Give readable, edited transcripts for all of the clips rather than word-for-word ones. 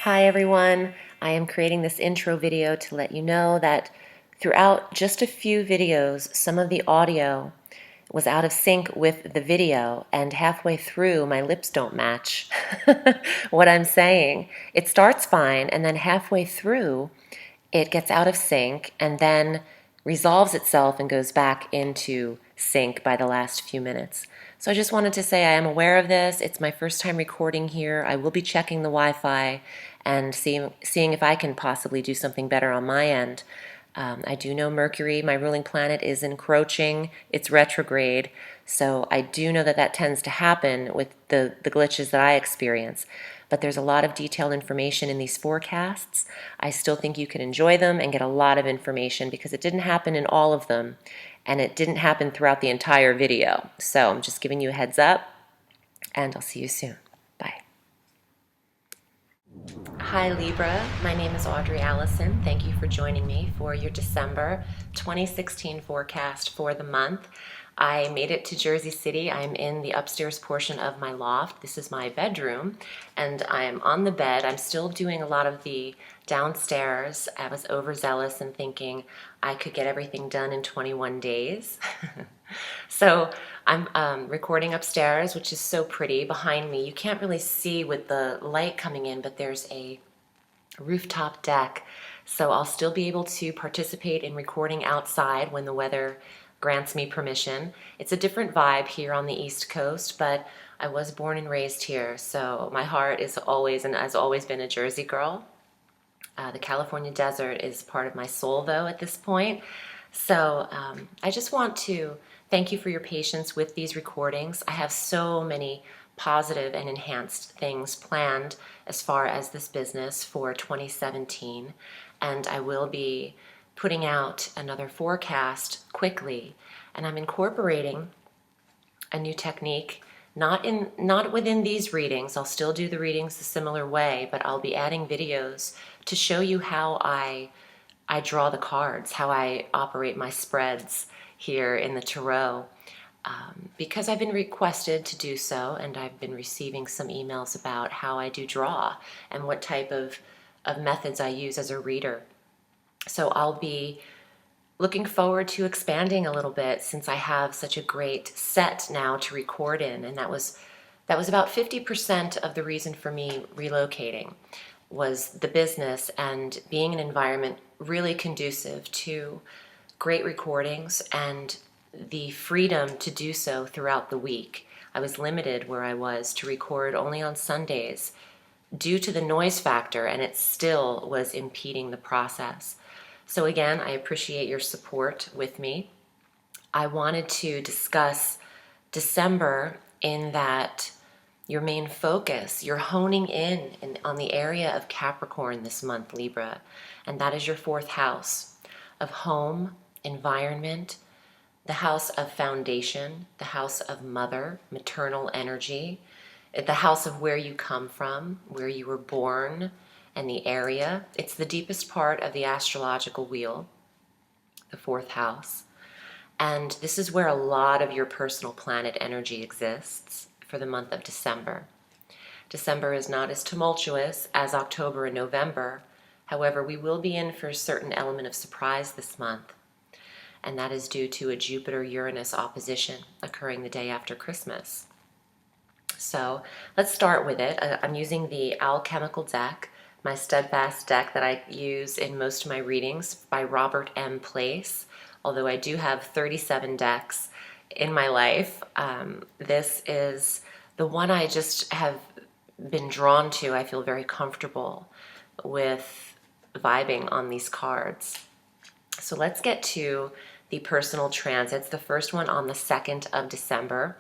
Hi everyone, I am creating this intro video to let you know that throughout just a few videos, some of the audio was out of sync with the video, and halfway through my lips don't match what I'm saying. It starts fine, and then halfway through it gets out of sync and then resolves itself and goes back into sync by the last few minutes. So I just wanted to say I am aware of this. It's my first time recording here. I will be checking the Wi-Fi and seeing if I can possibly do something better on my end. I do know Mercury, my ruling planet, is encroaching. It's retrograde. So I do know that that tends to happen with the glitches that I experience. But there's a lot of detailed information in these forecasts. I still think you can enjoy them and get a lot of information because it didn't happen in all of them, and it didn't happen throughout the entire video. So I'm just giving you a heads up, and I'll see you soon. Bye. Hi Libra, my name is Audrey Allison. Thank you for joining me for your December 2016 forecast for the month. I made it to Jersey City. I'm in the upstairs portion of my loft. This is my bedroom, and I am on the bed. I'm still doing a lot of the downstairs. I was overzealous in thinking I could get everything done in 21 days. So I'm recording upstairs, which is so pretty. Behind me, you can't really see with the light coming in, but there's a rooftop deck. So I'll still be able to participate in recording outside when the weather grants me permission. It's a different vibe here on the East Coast, but I was born and raised here, so my heart is always and has always been a Jersey girl. The California desert is part of my soul, though, at this point. So I just want to thank you for your patience with these recordings. I have so many positive and enhanced things planned as far as this business for 2017, and I will be putting out another forecast quickly, and I'm incorporating a new technique, not within these readings. I'll still do the readings a similar way, but I'll be adding videos to show you how I draw the cards, how I operate my spreads here in the tarot, because I've been requested to do so, and I've been receiving some emails about how I do draw and what type of methods I use as a reader. So I'll be looking forward to expanding a little bit since I have such a great set now to record in, and that was about 50% of the reason for me relocating, was the business and being an environment really conducive to great recordings and the freedom to do so throughout the week. I was limited where I was to record only on Sundays due to the noise factor, and it still was impeding the process. So again, I appreciate your support with me. I wanted to discuss December in that your main focus, you're honing in on the area of Capricorn this month, Libra, and that is your fourth house of home, environment, the house of foundation, the house of mother, maternal energy, the house of where you come from, where you were born, and the area. It's the deepest part of the astrological wheel, the fourth house. And this is where a lot of your personal planet energy exists for the month of December. December is not as tumultuous as October and November. However, we will be in for a certain element of surprise this month, and that is due to a Jupiter-Uranus opposition occurring the day after Christmas. So let's start with it. I'm using the alchemical deck, my steadfast deck that I use in most of my readings by Robert M. Place. Although I do have 37 decks in my life, this is the one I just have been drawn to. I feel very comfortable with vibing on these cards. So let's get to the personal transits. The first one on the 2nd of December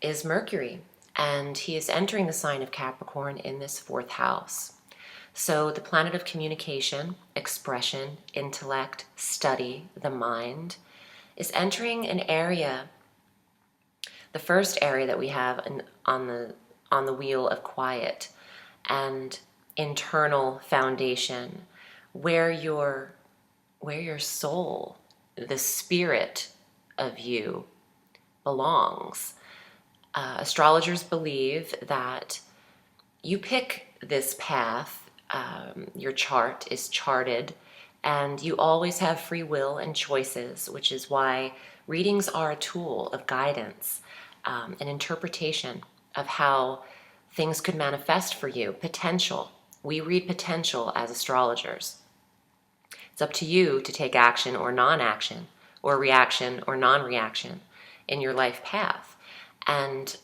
is Mercury, and he is entering the sign of Capricorn in this fourth house. So the planet of communication, expression, intellect, study, the mind, is entering an area, the first area that we have on the wheel of quiet and internal foundation, where your soul, the spirit of you, belongs. Astrologers believe that you pick this path your chart is charted, and you always have free will and choices, which is why readings are a tool of guidance, an interpretation of how things could manifest for you, potential. We read potential as astrologers. It's up to you to take action or non-action, or reaction or non-reaction in your life path. And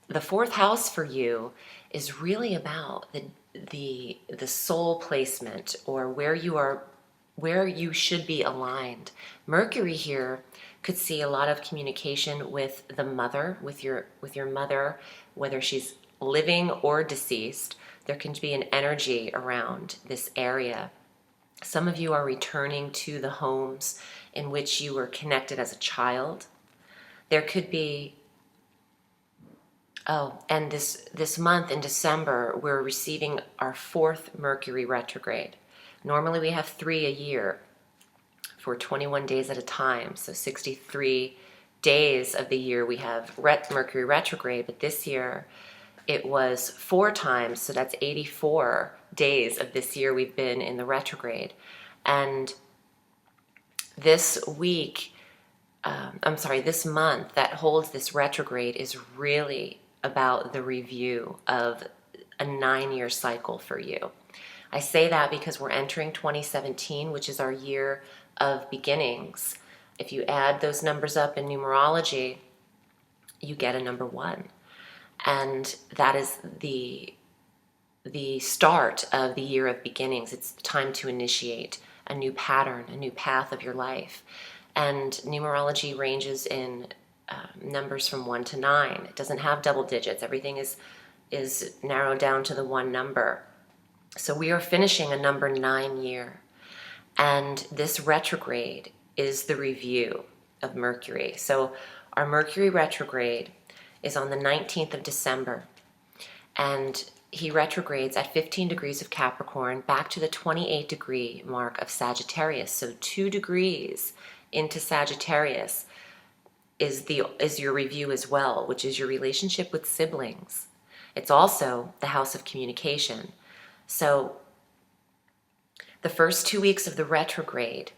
the fourth house for you is really about the soul placement, or where you should be aligned. Mercury here could see a lot of communication with the mother, with your mother, whether she's living or deceased. There can be an energy around this area. Some of you are returning to the homes in which you were connected as a child. There could be, and this month in December, we're receiving our 4th Mercury retrograde. Normally we have 3 a year for 21 days at a time. So 63 days of the year we have Mercury retrograde, but this year it was 4 times, so that's 84 days of this year we've been in the retrograde. And this month that holds this retrograde is really about the review of a 9-year cycle for you. I say that because we're entering 2017, which is our year of beginnings. If you add those numbers up in numerology, you get a number 1. And that is the start of the year of beginnings. It's time to initiate a new pattern, a new path of your life. And numerology ranges in numbers from 1 to 9. It doesn't have double digits. Everything is narrowed down to the 1 number. So we are finishing a number 9 year. And this retrograde is the review of Mercury. So our Mercury retrograde is on the 19th of December. And he retrogrades at 15 degrees of Capricorn back to the 28-degree mark of Sagittarius. So 2 degrees into Sagittarius is your review as well, which is your relationship with siblings. It's also the house of communication. So the first 2 weeks of the retrograde,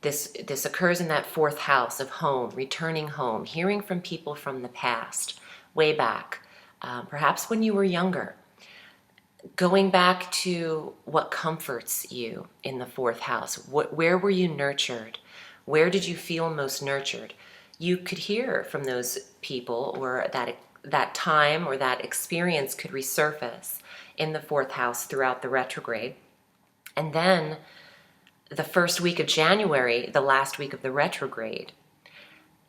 this occurs in that 4th house of home, returning home, hearing from people from the past, way back, perhaps when you were younger, going back to what comforts you in the 4th house. Where were you nurtured? Where did you feel most nurtured? You could hear from those people, or that time or that experience could resurface in the 4th house throughout the retrograde. And then the first week of January, the last week of the retrograde,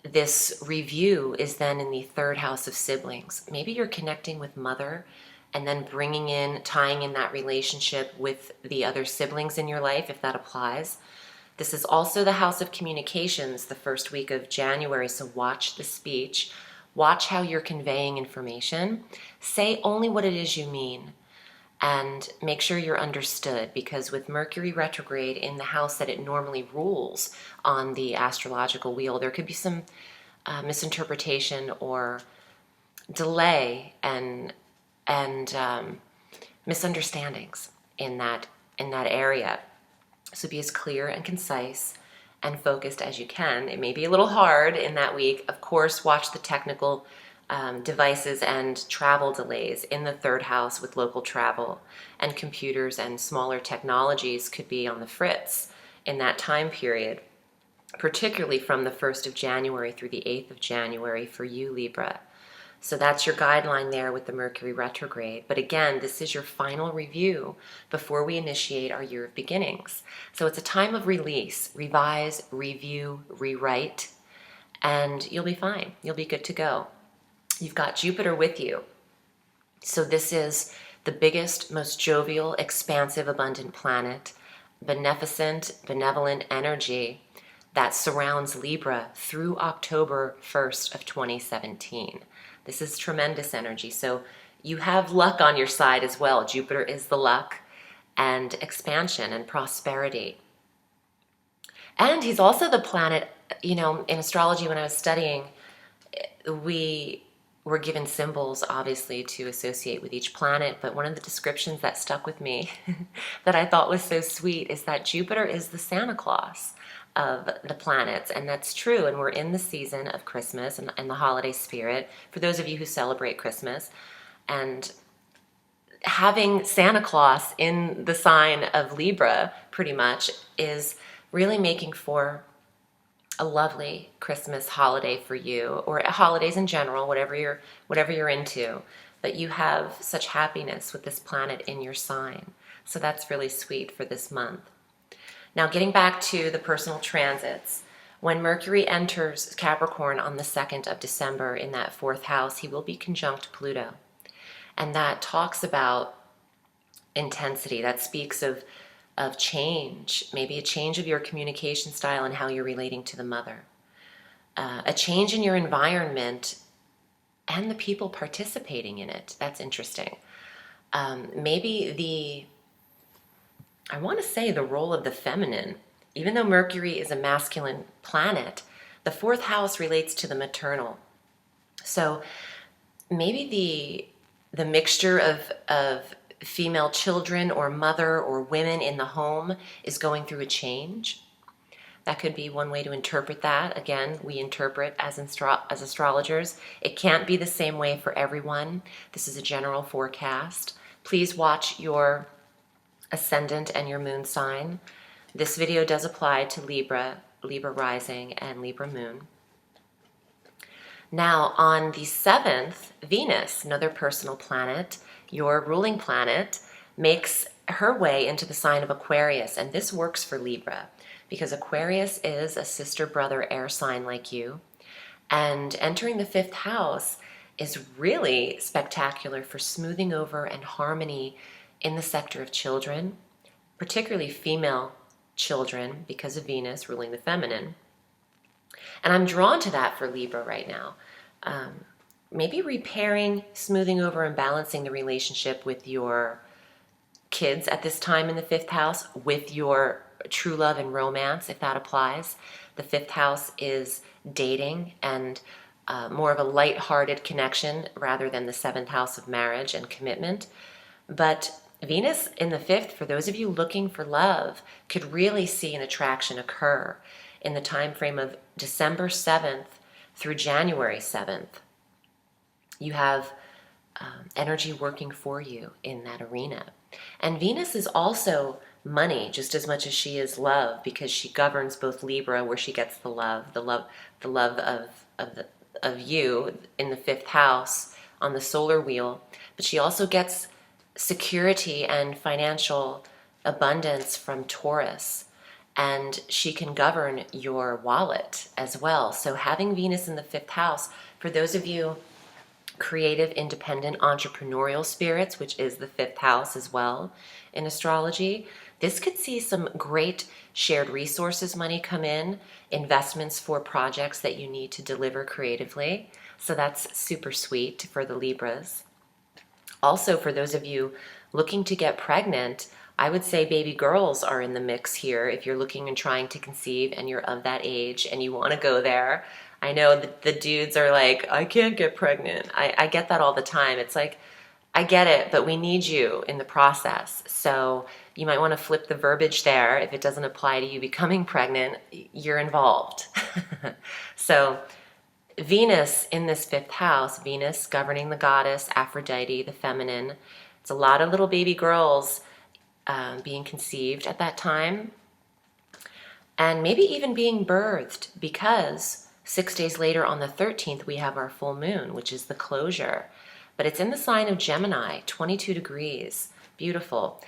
this review is then in the 3rd house of siblings. Maybe you're connecting with mother and then tying in that relationship with the other siblings in your life, if that applies. This is also the house of communications the first week of January, so watch the speech. Watch how you're conveying information. Say only what it is you mean, and make sure you're understood, because with Mercury retrograde in the house that it normally rules on the astrological wheel, there could be some misinterpretation or delay and misunderstandings in that area. So be as clear and concise and focused as you can. It may be a little hard in that week. Of course, watch the technical devices and travel delays in the 3rd house with local travel, and computers and smaller technologies could be on the fritz in that time period, particularly from the 1st of January through the 8th of January for you, Libra. So that's your guideline there with the Mercury retrograde. But again, this is your final review before we initiate our year of beginnings. So it's a time of release, revise, review, rewrite, and you'll be fine. You'll be good to go. You've got Jupiter with you. So this is the biggest, most jovial, expansive, abundant planet, beneficent, benevolent energy that surrounds Libra through October 1st of 2017. This is tremendous energy. So you have luck on your side as well. Jupiter is the luck and expansion and prosperity. And he's also the planet, in astrology when I was studying, we we're given symbols, obviously, to associate with each planet, but one of the descriptions that stuck with me that I thought was so sweet is that Jupiter is the Santa Claus of the planets, and that's true, and we're in the season of Christmas and the holiday spirit, for those of you who celebrate Christmas, and having Santa Claus in the sign of Libra, pretty much, is really making for a lovely Christmas holiday for you, or holidays in general, whatever you're into. But you have such happiness with this planet in your sign. So that's really sweet for this month. Now, getting back to the personal transits, when Mercury enters Capricorn on the 2nd of December in that 4th house, he will be conjunct Pluto. And that talks about intensity. That speaks of change, maybe a change of your communication style and how you're relating to the mother. A change in your environment and the people participating in it. That's interesting. Maybe I want to say the role of the feminine. Even though Mercury is a masculine planet, the 4th house relates to the maternal. So maybe the mixture of female children or mother or women in the home is going through a change. That could be one way to interpret that. Again, we interpret as astrologers. It can't be the same way for everyone. This is a general forecast. Please watch your ascendant and your moon sign. This video does apply to Libra, Libra rising, and Libra moon. Now, on the 7th, Venus, another personal planet, your ruling planet, makes her way into the sign of Aquarius, and this works for Libra because Aquarius is a sister brother air sign like you, and entering the 5th house is really spectacular for smoothing over and harmony in the sector of children, particularly female children because of Venus ruling the feminine. And I'm drawn to that for Libra right now. Maybe repairing, smoothing over, and balancing the relationship with your kids at this time in the 5th house, with your true love and romance, if that applies. The 5th house is dating and more of a light-hearted connection rather than the 7th house of marriage and commitment. But Venus in the 5th, for those of you looking for love, could really see an attraction occur in the time frame of December 7th through January 7th. You have energy working for you in that arena. And Venus is also money just as much as she is love, because she governs both Libra, where she gets the love of you in the 5th house on the solar wheel, but she also gets security and financial abundance from Taurus, and she can govern your wallet as well. So having Venus in the 5th house, for those of you creative, independent, entrepreneurial spirits, which is the 5th house as well in astrology, this could see some great shared resources money come in, investments for projects that you need to deliver creatively. So that's super sweet for the Libras. Also, for those of you looking to get pregnant, I would say baby girls are in the mix here. If you're looking and trying to conceive and you're of that age and you want to go there, I know that the dudes are like, I can't get pregnant. I get that all the time. It's like, I get it, but we need you in the process. So you might want to flip the verbiage there. If it doesn't apply to you becoming pregnant, you're involved. So Venus in this 5th house, Venus governing the goddess, Aphrodite, the feminine. It's a lot of little baby girls being conceived at that time, and maybe even being birthed, because 6 days later on the 13th, we have our full moon, which is the closure. But it's in the sign of Gemini, 22 degrees. Beautiful.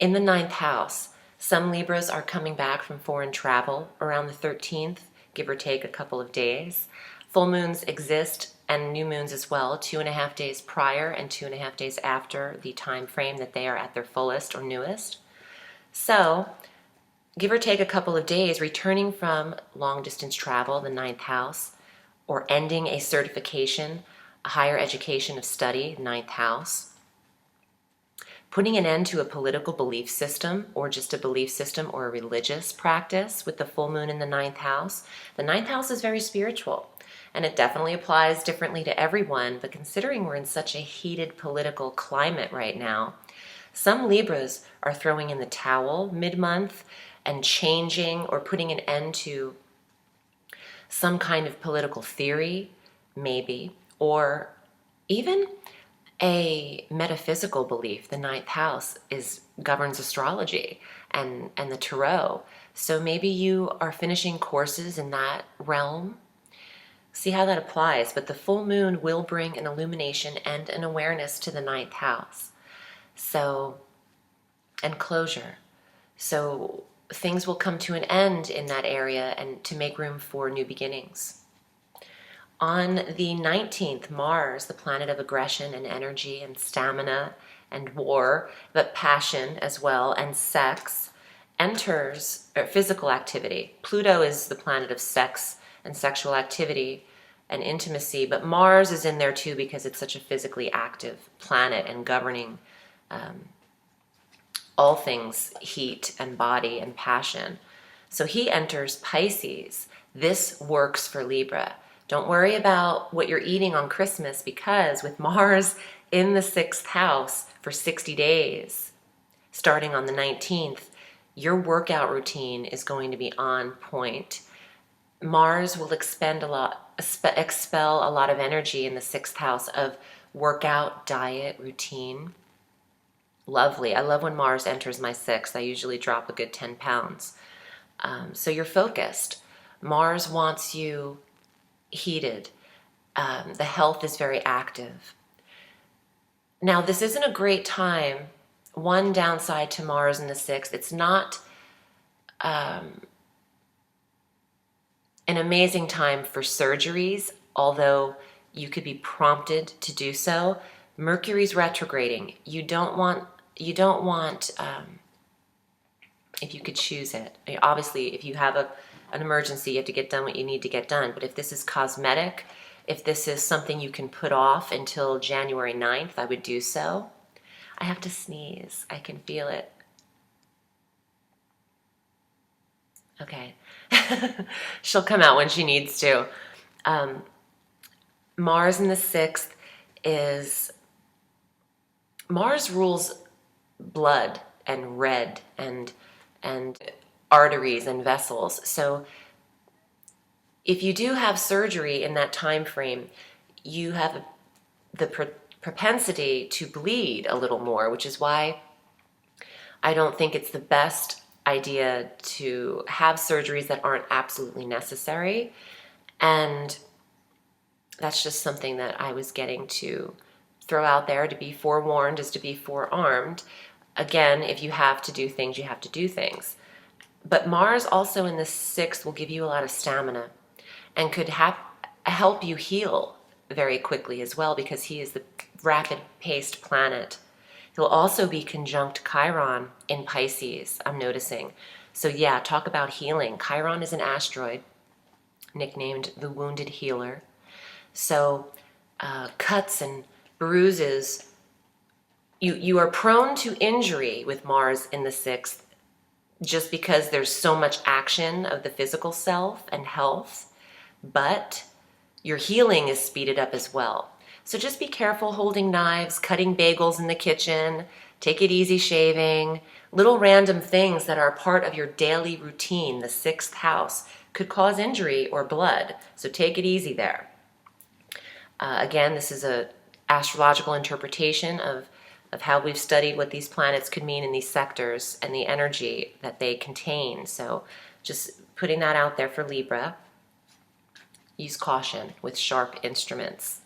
In the 9th house, some Libras are coming back from foreign travel around the 13th, give or take a couple of days. Full moons exist, and new moons as well, 2.5 days prior and 2.5 days after the time frame that they are at their fullest or newest. So give or take a couple of days, returning from long distance travel, the 9th house, or ending a certification, a higher education of study, 9th house. Putting an end to a political belief system, or just a belief system or a religious practice, with the full moon in the 9th house. The 9th house is very spiritual. and it definitely applies differently to everyone, but considering we're in such a heated political climate right now, some Libras are throwing in the towel mid-month and changing or putting an end to some kind of political theory, maybe, or even a metaphysical belief. The ninth house governs astrology and the tarot. So maybe you are finishing courses in that realm. See how that applies. But the full moon will bring an illumination and an awareness to the ninth house. So, and closure. So things will come to an end in that area and to make room for new beginnings. On the 19th, Mars, the planet of aggression and energy and stamina and war, but passion as well, and sex, enters physical activity. Pluto is the planet of sex and sexual activity and intimacy, but Mars is in there too because it's such a physically active planet and governing all things heat and body and passion. So he enters Pisces. This works for Libra. Don't worry about what you're eating on Christmas, because with Mars in the 6th house for 60 days, starting on the 19th, your workout routine is going to be on point. Mars will expel a lot of energy in the 6th house of workout, diet, routine. Lovely. I love when Mars enters my 6th. I usually drop a good 10 pounds. So you're focused. Mars wants you heated. The health is very active. Now, this isn't a great time. One downside to Mars in the 6th, it's not an amazing time for surgeries, although you could be prompted to do so. Mercury's retrograding. You don't want, if you could choose it. I mean, obviously, if you have an emergency, you have to get done what you need to get done. But if this is cosmetic, if this is something you can put off until January 9th, I would do so. I have to sneeze. I can feel it. Okay. She'll come out when she needs to. Mars in the 6th is... Mars rules blood and red and arteries and vessels. So if you do have surgery in that time frame, you have the propensity to bleed a little more, which is why I don't think it's the best idea to have surgeries that aren't absolutely necessary. And that's just something that I was getting to throw out there. To be forewarned is to be forearmed. Again, if you have to do things, you have to do things. But Mars also in the 6th will give you a lot of stamina and could help you heal very quickly as well, because he is the rapid-paced planet. He'll also be conjunct Chiron in Pisces, I'm noticing. So yeah, talk about healing. Chiron is an asteroid, nicknamed the Wounded Healer. So cuts and bruises, you are prone to injury with Mars in the 6th, just because there's so much action of the physical self and health, but your healing is speeded up as well. So just be careful holding knives, cutting bagels in the kitchen, take it easy shaving, little random things that are part of your daily routine. The 6th house could cause injury or blood, so take it easy there. Again, this is an astrological interpretation of how we've studied what these planets could mean in these sectors and the energy that they contain. So just putting that out there for Libra. Use caution with sharp instruments.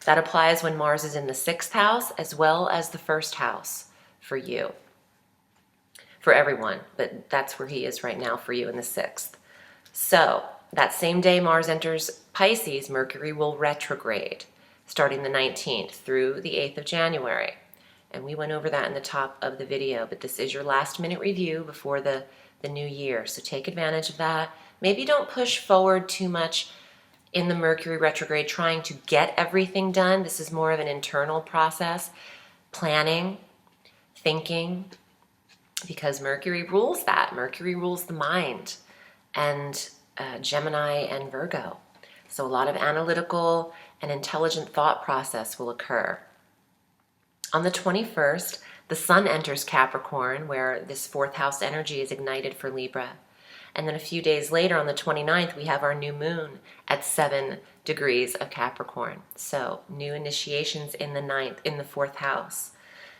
That applies when Mars is in the 6th house as well as the 1st house for you. For everyone, but that's where he is right now for you in the 6th. So that same day Mars enters Pisces, Mercury will retrograde starting the 19th through the 8th of January. And we went over that in the top of the video, but this is your last minute review before the new year. So take advantage of that. Maybe don't push forward too much in the Mercury retrograde trying to get everything done. This is more of an internal process, planning, thinking, because Mercury rules that. Mercury rules the mind, and Gemini and Virgo. So a lot of analytical and intelligent thought process will occur. On the 21st, the sun enters Capricorn, where this fourth house energy is ignited for Libra. And then a few days later, on the 29th, we have our new moon at 7 degrees of Capricorn. So new initiations in the fourth house.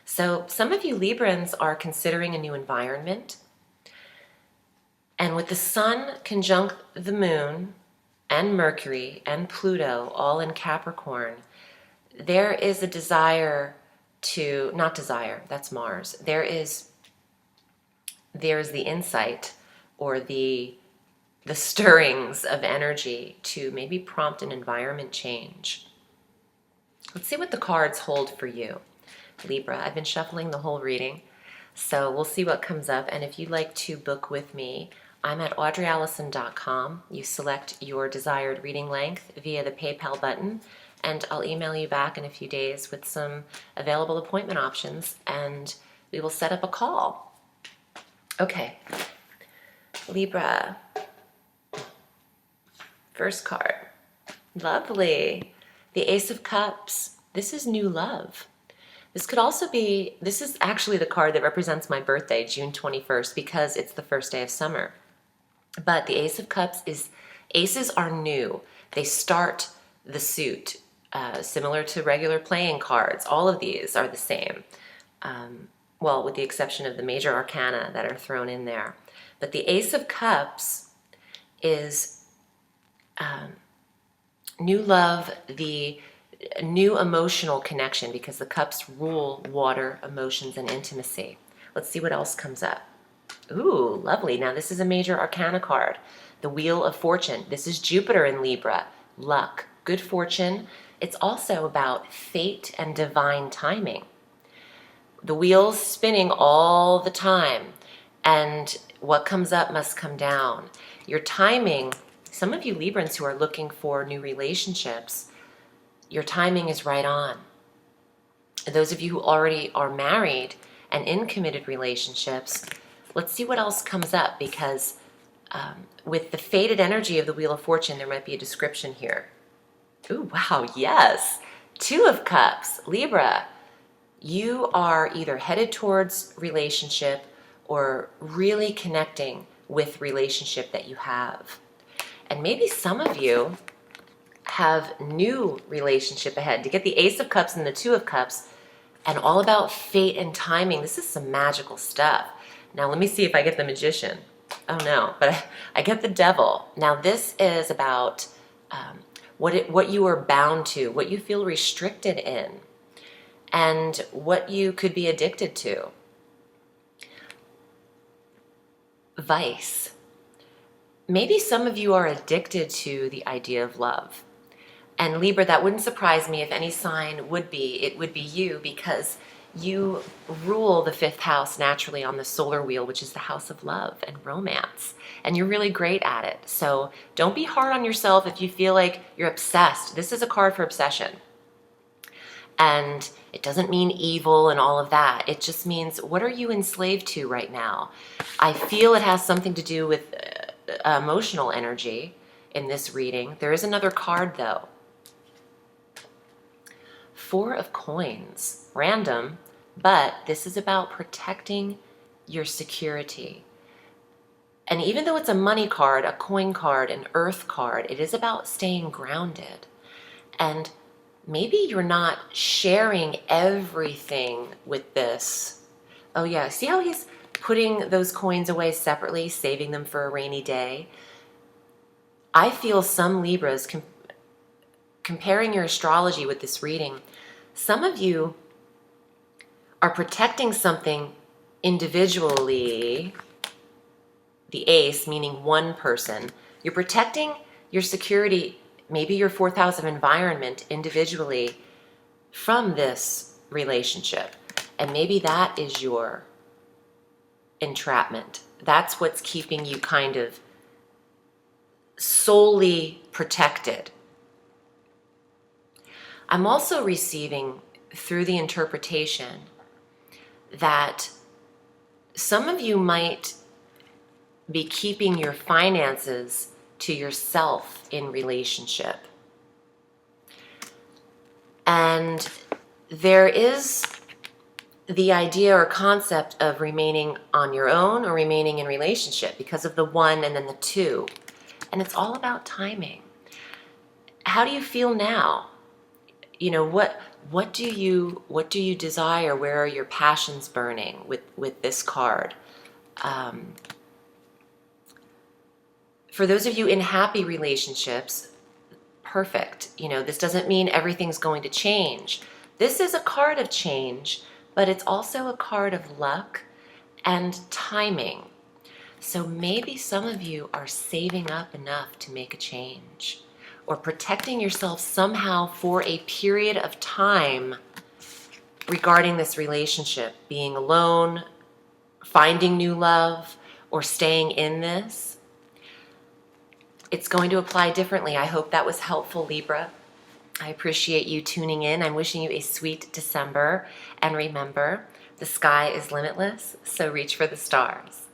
So some of you Librans are considering a new environment. And with the sun conjunct the moon and Mercury and Pluto all in Capricorn, there is a desire to, not desire, that's Mars. There's the insight or the stirrings of energy to maybe prompt an environment change. Let's see what the cards hold for you, Libra. I've been shuffling the whole reading, so we'll see what comes up. And if you'd like to book with me, I'm at audreyallison.com. You select your desired reading length via the PayPal button, and I'll email you back in a few days with some available appointment options, and we will set up a call. Okay. Libra, first card, lovely, the Ace of Cups. This is new love. This could also be, this is actually the card that represents my birthday, June 21st, because it's the first day of summer. But the Ace of Cups is, aces are new. They start the suit, similar to regular playing cards. All of these are the same, well, with the exception of the major arcana that are thrown in there. But the Ace of Cups is new love, the new emotional connection, because the cups rule water, emotions, and intimacy. Let's see what else comes up. Ooh, lovely. Now this is a major arcana card, the Wheel of Fortune. This is Jupiter in Libra, luck, good fortune. It's also about fate and divine timing. The wheel's spinning all the time, and what comes up must come down. Your timing, some of you Librans who are looking for new relationships, your timing is right on. Those of you who already are married and in committed relationships, let's see what else comes up, because with the fated energy of the Wheel of Fortune, there might be a description here. Ooh, wow, yes. Two of Cups, Libra. You are either headed towards relationship or really connecting with relationship that you have. And maybe some of you have new relationship ahead. To get the Ace of Cups and the Two of Cups, and all about fate and timing, this is some magical stuff. Now let me see if I get the Magician. Oh no, but I get the Devil. Now this is about what you are bound to, what you feel restricted in, and what you could be addicted to. Vice. Maybe some of you are addicted to the idea of love. And Libra, that wouldn't surprise me if any sign would be, it would be you, because you rule the fifth house naturally on the solar wheel, which is the house of love and romance. And you're really great at it. So don't be hard on yourself if you feel like you're obsessed. This is a card for obsession. And it doesn't mean evil and all of that. It just means, what are you enslaved to right now? I feel it has something to do with emotional energy in this reading. There is another card though. Four of Coins, random, but this is about protecting your security. And even though it's a money card, a coin card, an earth card, it is about staying grounded. And maybe you're not sharing everything with this. Oh yeah, see how he's putting those coins away separately, saving them for a rainy day? I feel some Libras, comparing your astrology with this reading, some of you are protecting something individually, the Ace, meaning one person. You're protecting your security, maybe your fourth house of environment individually, from this relationship. And maybe that is your entrapment. That's what's keeping you kind of solely protected. I'm also receiving through the interpretation that some of you might be keeping your finances to yourself in relationship. And there is the idea or concept of remaining on your own or remaining in relationship because of the one and then the two. And it's all about timing. How do you feel now? You know, what do you desire? Where are your passions burning with this card? For those of you in happy relationships, perfect. You know, this doesn't mean everything's going to change. This is a card of change, but it's also a card of luck and timing. So maybe some of you are saving up enough to make a change, or protecting yourself somehow for a period of time regarding this relationship, being alone, finding new love, or staying in this. It's going to apply differently. I hope that was helpful, Libra. I appreciate you tuning in. I'm wishing you a sweet December. And remember, the sky is limitless, so reach for the stars.